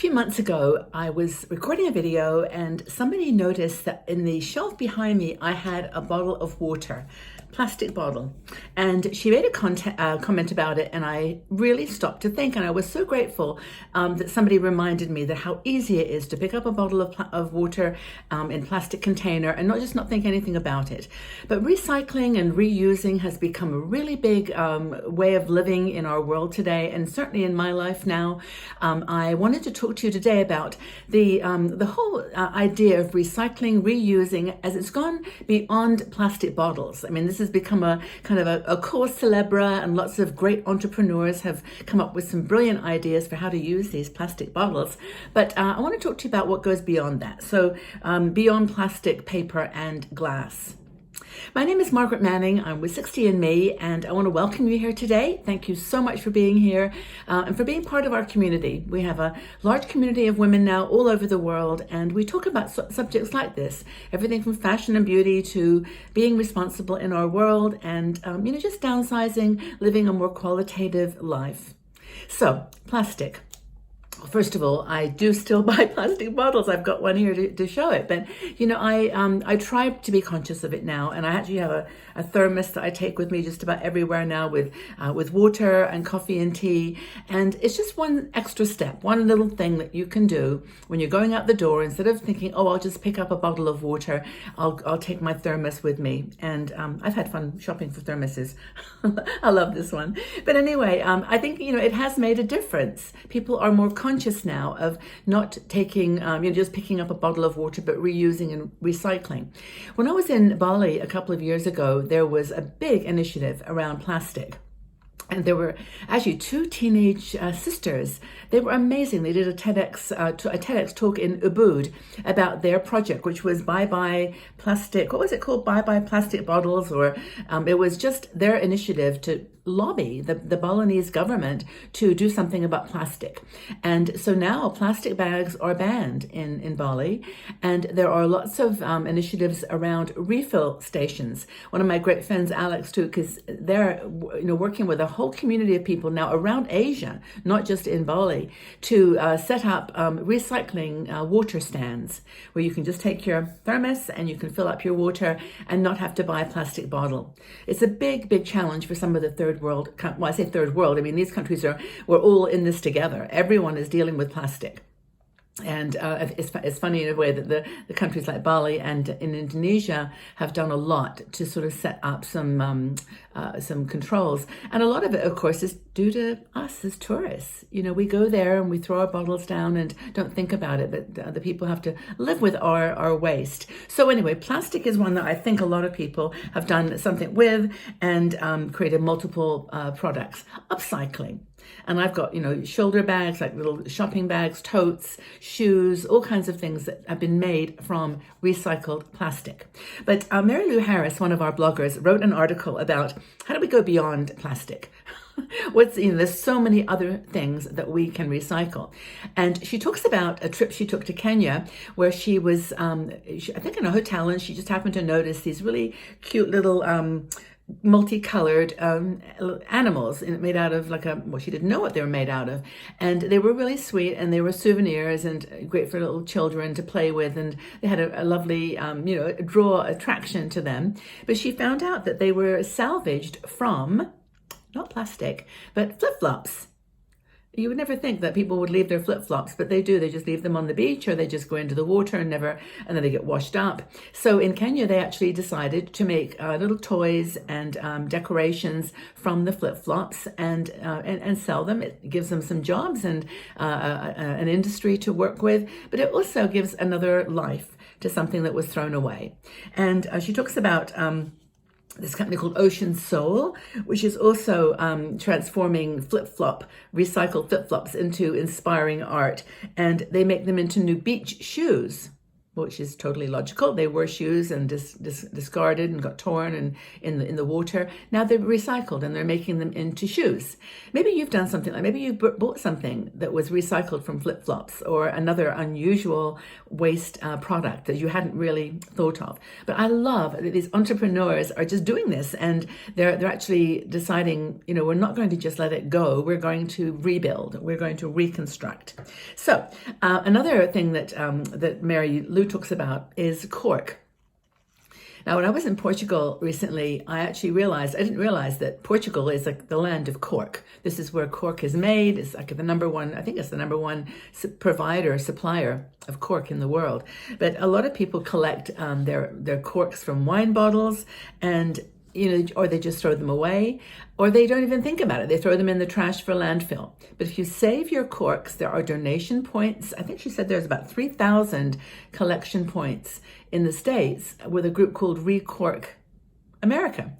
few months ago, I was recording a video and somebody noticed that in the shelf behind me, I had a bottle of water, plastic bottle. And she made a comment about it, and I really stopped to think. And I was so grateful that somebody reminded me that how easy it is to pick up a bottle of water in plastic container and not think anything about it. But recycling and reusing has become a really big way of living in our world today, and certainly in my life now. I wanted to talk to you today about the whole idea of recycling, reusing, as it's gone beyond plastic bottles. I mean, this has become a kind of a cause célèbre, and lots of great entrepreneurs have come up with some brilliant ideas for how to use these plastic bottles. But I want to talk to you about what goes beyond that. So beyond plastic, paper, and glass. My name is Margaret Manning. I'm with 60andMe, and I want to welcome you here today. Thank you so much for being here and for being part of our community. We have a large community of women now all over the world, and we talk about subjects like this, everything from fashion and beauty to being responsible in our world and, just downsizing, living a more qualitative life. So, plastic. First of all, I do still buy plastic bottles. I've got one here to show it. But, I try to be conscious of it now. And I actually have a thermos that I take with me just about everywhere now with water and coffee and tea. And it's just one extra step, one little thing that you can do when you're going out the door. Instead of thinking, oh, I'll just pick up a bottle of water, I'll take my thermos with me. And I've had fun shopping for thermoses. I love this one. But anyway, I think, it has made a difference. People are more conscious now of not taking, just picking up a bottle of water, but reusing and recycling. When I was in Bali a couple of years ago, there was a big initiative around plastic. And there were actually two teenage sisters. They were amazing. They did a TEDx talk in Ubud about their project, which was Bye Bye Plastic. What was it called? Bye Bye Plastic Bottles, or it was just their initiative to lobby the Balinese government to do something about plastic. And so now plastic bags are banned in Bali, and there are lots of initiatives around refill stations. One of my great friends, Alex, too, because they're working with a whole community of people now around Asia, not just in Bali, to set up recycling water stands where you can just take your thermos and you can fill up your water and not have to buy a plastic bottle. It's a big challenge for some of the third world. Well, I say third world, I mean, these countries we're all in this together. Everyone is dealing with plastic. And it's funny in a way that the countries like Bali and in Indonesia have done a lot to sort of set up some controls. And a lot of it, of course, is due to us as tourists. We go there and we throw our bottles down and don't think about it, but the people have to live with our waste. So anyway, plastic is one that I think a lot of people have done something with and created multiple products. Upcycling. And I've got, shoulder bags, like little shopping bags, totes, shoes, all kinds of things that have been made from recycled plastic. But Mary Lou Harris, one of our bloggers, wrote an article about how do we go beyond plastic? There's so many other things that we can recycle. And she talks about a trip she took to Kenya where she was, I think in a hotel, and she just happened to notice these really cute little multicolored animals made out of she didn't know what they were made out of, and they were really sweet, and they were souvenirs and great for little children to play with, and they had a lovely draw attraction to them. But she found out that they were salvaged from not plastic but flip-flops. You would never think that people would leave their flip-flops, but they do. They just leave them on the beach, or they just go into the water and then they get washed up. So in Kenya, they actually decided to make little toys and decorations from the flip-flops and sell them. It gives them some jobs and an industry to work with, but it also gives another life to something that was thrown away. And she talks about this company called Ocean Soul, which is also transforming recycled flip-flops into inspiring art. And they make them into new beach shoes. which is totally logical. They were shoes and discarded and got torn and in the water. Now they're recycled and they're making them into shoes. Maybe you've done something like, maybe you bought something that was recycled from flip-flops or another unusual waste product that you hadn't really thought of. But I love that these entrepreneurs are just doing this, and they're actually deciding, we're not going to just let it go. We're going to rebuild. We're going to reconstruct. So another thing that that Mary Lou talks about is cork. Now, when I was in Portugal recently, I didn't realize that Portugal is like the land of cork. This is where cork is made. It's like the number one supplier of cork in the world. But a lot of people collect their corks from wine bottles, and or they just throw them away, or they don't even think about it. They throw them in the trash for landfill. But if you save your corks, there are donation points. I think she said there's about 3,000 collection points in the States with a group called Recork America.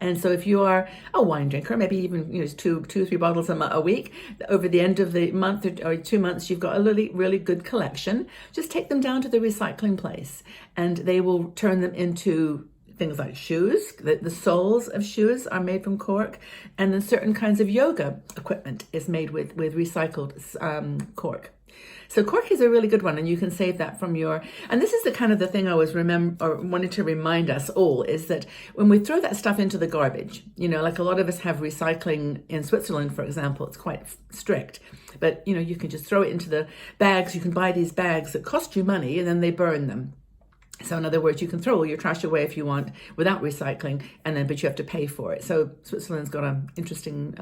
And so if you are a wine drinker, maybe even two or three bottles a week, over the end of the month or 2 months, you've got a really, really good collection. Just take them down to the recycling place, and they will turn them into things like shoes. The soles of shoes are made from cork, and then certain kinds of yoga equipment is made with recycled cork. So cork is a really good one, and you can save that from and this is the thing I was wanted to remind us all, is that when we throw that stuff into the garbage, like a lot of us have recycling in Switzerland, for example, it's quite strict. But, you can just throw it into the bags. You can buy these bags that cost you money, and then they burn them. So in other words, you can throw all your trash away if you want without recycling, but you have to pay for it. So Switzerland's got an interesting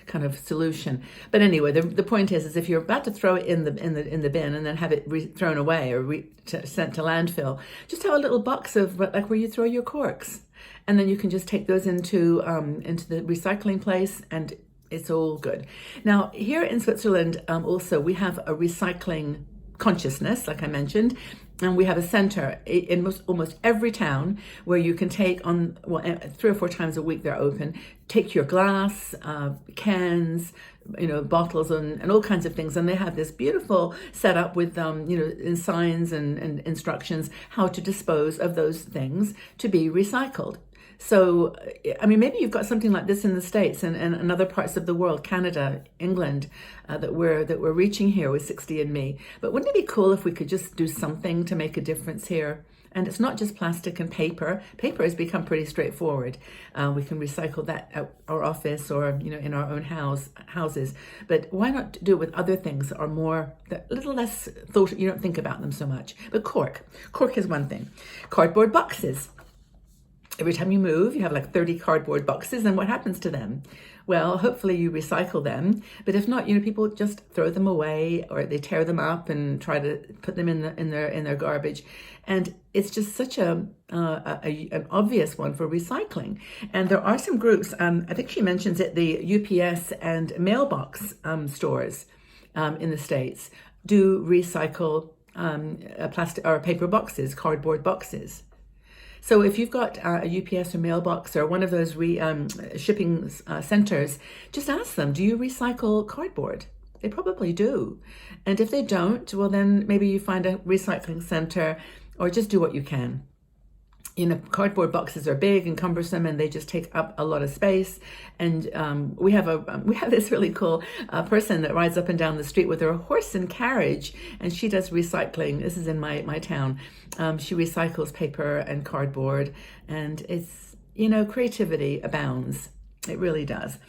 kind of solution. But anyway, the point is if you're about to throw it in the bin and then have it thrown away or sent to landfill, just have a little box of like where you throw your corks, and then you can just take those into the recycling place, and it's all good. Now here in Switzerland, also we have a recycling consciousness, like I mentioned. And we have a center in almost every town where you can take 3 or 4 times a week they're open, take your glass, cans, bottles and all kinds of things. And they have this beautiful setup with, in signs and instructions how to dispose of those things to be recycled. So, maybe you've got something like this in the States and other parts of the world, Canada, England, that we're reaching here with 60andMe. But wouldn't it be cool if we could just do something to make a difference here? And it's not just plastic and paper. Paper has become pretty straightforward. We can recycle that at our office or, in our own houses. But why not do it with other things that are a little less thought, you don't think about them so much. But cork is one thing. Cardboard boxes. Every time you move, you have like 30 cardboard boxes, and what happens to them? Well, hopefully you recycle them, but if not, people just throw them away, or they tear them up and try to put them in their garbage, and it's just such an obvious one for recycling. And there are some groups. I think she mentions it. The UPS and mailbox stores in the States do recycle plastic or paper boxes, cardboard boxes. So if you've got a UPS or mailbox or one of those shipping centers, just ask them, do you recycle cardboard? They probably do. And if they don't, well, then maybe you find a recycling center, or just do what you can. Cardboard boxes are big and cumbersome, and they just take up a lot of space. And we have this really cool person that rides up and down the street with her horse and carriage, and she does recycling. This is in my town. She recycles paper and cardboard, and it's creativity abounds. It really does.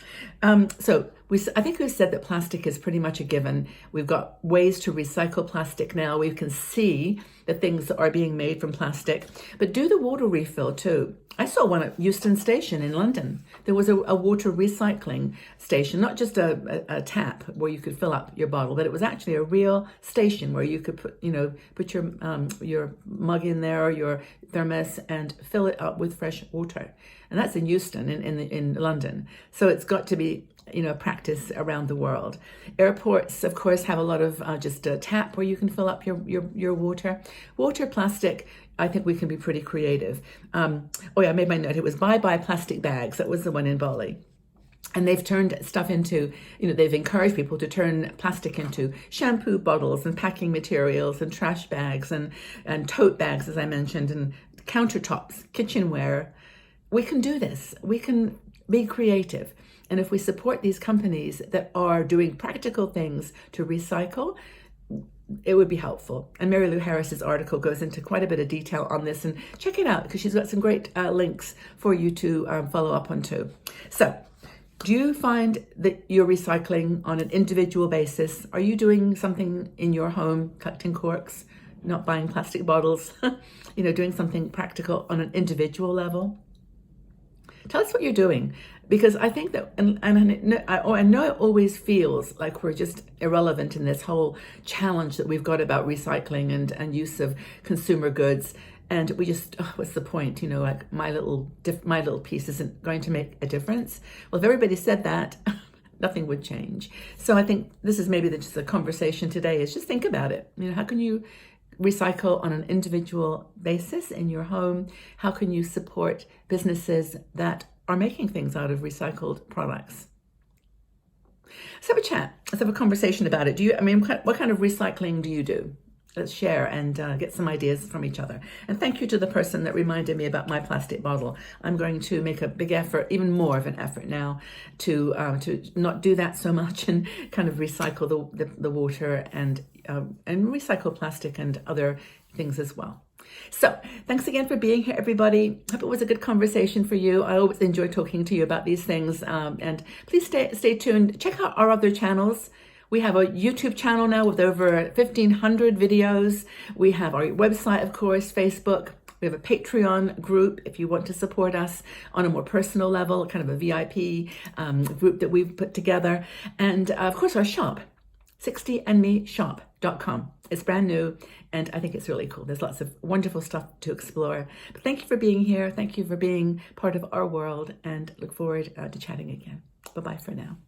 So I think we've said that plastic is pretty much a given. We've got ways to recycle plastic now. We can see the things that are being made from plastic, but do the water refill too. I saw one at Euston Station in London. There was a water recycling station, not just a tap where you could fill up your bottle, but it was actually a real station where you could put your mug in there, or your thermos, and fill it up with fresh water. And that's in Euston in London. So it's got to be practice around the world. Airports, of course, have a lot of just a tap where you can fill up your water. Water, plastic, I think we can be pretty creative. I made my note. It was bye-bye plastic bags. That was the one in Bali. And they've turned stuff into, they've encouraged people to turn plastic into shampoo bottles and packing materials and trash bags and tote bags, as I mentioned, and countertops, kitchenware. We can do this. We can be creative. And if we support these companies that are doing practical things to recycle, it would be helpful. And Mary Lou Harris's article goes into quite a bit of detail on this, and check it out because she's got some great links for you to follow up on too. So, do you find that you're recycling on an individual basis? Are you doing something in your home, collecting corks, not buying plastic bottles, doing something practical on an individual level? Tell us what you're doing, because I think that, and I know it always feels like we're just irrelevant in this whole challenge that we've got about recycling and use of consumer goods. And we just, what's the point? Like my little piece isn't going to make a difference. Well, if everybody said that, nothing would change. So I think this is maybe just a conversation today is just think about it. How can you recycle on an individual basis in your home? How can you support businesses that are making things out of recycled products? Let's have a chat. Let's have a conversation about it. What kind of recycling do you do? Let's share and get some ideas from each other. And thank you to the person that reminded me about my plastic bottle. I'm going to make a big effort, even more of an effort now, to not do that so much and kind of recycle the water and recycle plastic and other things as well. So thanks again for being here, everybody. Hope it was a good conversation for you. I always enjoy talking to you about these things. And please stay tuned. Check out our other channels. We have a YouTube channel now with over 1,500 videos. We have our website, of course, Facebook. We have a Patreon group if you want to support us on a more personal level, kind of a VIP group that we've put together. And of course, our shop, 60andmeshop.com. It's brand new, and I think it's really cool. There's lots of wonderful stuff to explore. But thank you for being here. Thank you for being part of our world, and look forward to chatting again. Bye-bye for now.